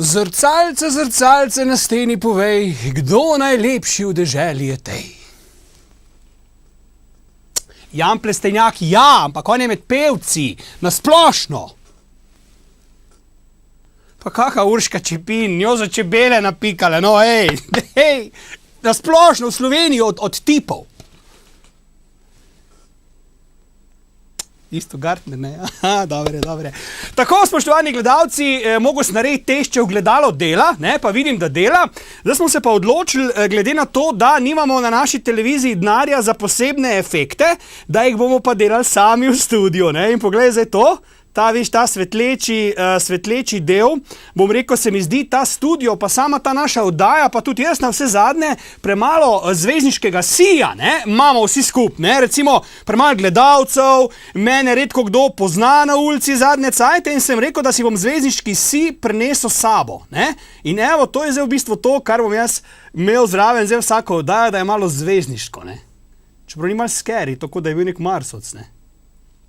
Zrcalce, zrcalce na steni povej, kdo najlepši v deželi je tej. Jan Plestenjak, ja, ampak on je med pevci, nasplošno. Pa kaka Urška Čepin, njo za čebele napikale, no hej, nasplošno v Sloveniji od tipov. Isto Gartner, ne? Aha, dobre. Tako, spoštovani gledalci, mogo sem narediti tešče v gledalo dela, ne, pa vidim, da dela. Zdaj smo se pa odločili, glede na to, da nimamo na naši televiziji denarja za posebne efekte, da jih bomo pa delali sami v studiu, ne. In poglej zdaj to, ta svetleči del, bom rekel, se mi zdi ta studio, pa sama ta naša oddaja, pa tudi jaz na vse zadnje, premalo zvezdniškega sija, ne, imamo vsi skup, ne, recimo premalo gledalcev, mene redko kdo pozna na ulici zadnje cajte in sem rekel, da si bom zvezdniški si prinesel sabo, ne, in evo, to je zdaj v bistvu to, kar bom jaz imel zraven zdaj vsako oddajo, da je malo zvezdniško, ne, čeprav ni malo scary, tako da je bil nek Marsovc, ne.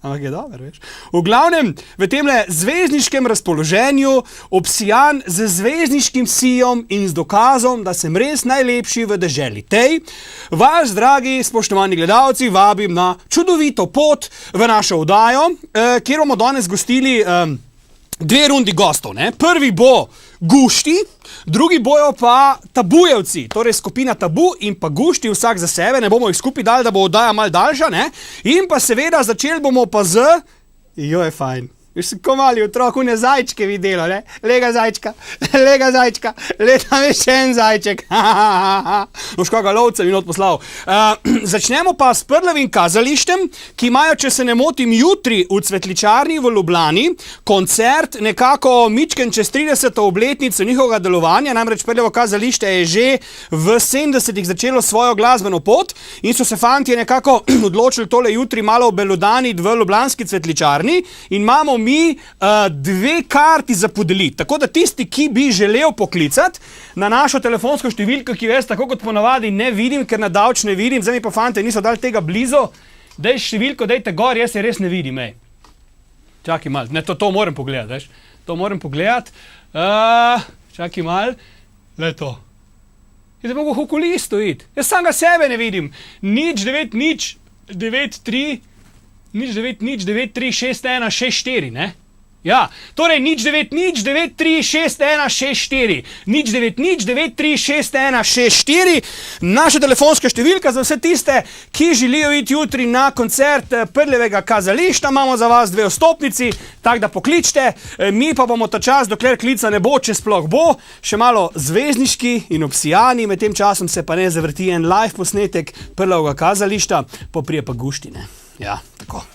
Ampak je dober, veš. V glavnem, v temle zvezdniškem razpoloženju, obsijan z zvezdniškim sijom in z dokazom, da sem res najlepši v deželi tej, vas, dragi, spoštovani gledalci, vabim na čudovito pot v našo oddajo, kjer bomo danes gostili dve rundi gostov, ne. Prvi bo Gušti, drugi bojo pa Tabujevci, torej skupina Tabu in pa Gušti, vsak za sebe, ne bomo jih skupaj dali, da bo oddaja malo daljša, ne. In pa seveda začeli bomo pa z... Jo, je fajn. Veš, ko mali otrok, une zajčke videlo, ne? Lega zajčka, tam je še en zajček. Boš koga lovca mi not poslal. Začnemo pa s Prljavim kazalištem, ki imajo, če se ne motim, jutri v Cvetličarni v Ljubljani koncert, nekako mičken čez 30. obletnico njihovega delovanja, namreč Prljavo kazalište je že v 70-ih začelo svojo glasbeno pot in so se fantje nekako odločili tole jutri malo obelodaniti v ljubljanski Cvetličarni in imamo mi dve karti za podeliti. Tako da tisti, ki bi želel poklicati na našo telefonsko številko, ki jaz tako kot ponavadi ne vidim, ker na davč ne vidim, zdaj mi pa fante niso dali tega blizu, daj številko, dajte gor, jaz je res ne vidim, ej. Čakaj mal, ne, to moram pogledati, veš. To moram pogledati. Čakaj mal, le to. Jaz bi mogel v okulistu iti. Jaz sam ga sebe ne vidim. 09093 9-3-6-1-6-4, ne? Ja, torej 090-93-6-1-6-4. 090-93-6-1-6-4. Naša telefonska številka za vse tiste, ki želijo iti jutri na koncert Prljavega kazališta. Imamo za vas dve vstopnici, tako da pokličte. Mi pa bomo ta čas, dokler klica ne bo, če sploh bo, še malo zvezdniški in obsijani. Med tem časom se pa ne zavrti en live posnetek Prljavega kazališta, poprije pa Guštine. Ja, tako.